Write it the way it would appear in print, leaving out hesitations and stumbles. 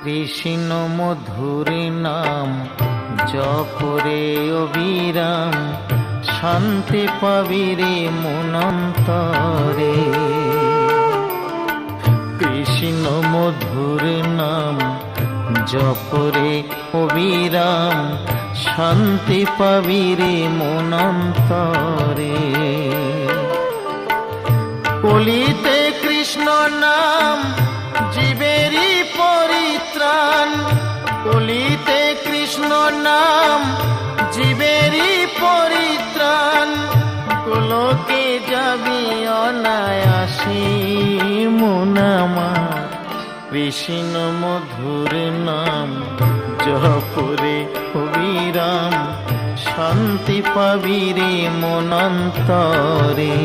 কৃষ্ণ মধুর নাম জপরে অবিরাম, শান্তি পাবি রে মনন্তরে। কৃষ্ণ মধুর নাম জপরে অবিরাম, শান্তি পাবি রে মনন্তরে। কলিতে কৃষ্ণ নাম জীবেরই পরিত্রাণ, কলিতে কৃষ্ণ নাম জীবেরই পরিত্রাণ। গোলকে যাবি অনায়াসে মন আমার, কৃষ্ণ মধুর নাম জপরে অবিরাম, শান্তি পাবি রে মনন্তরে।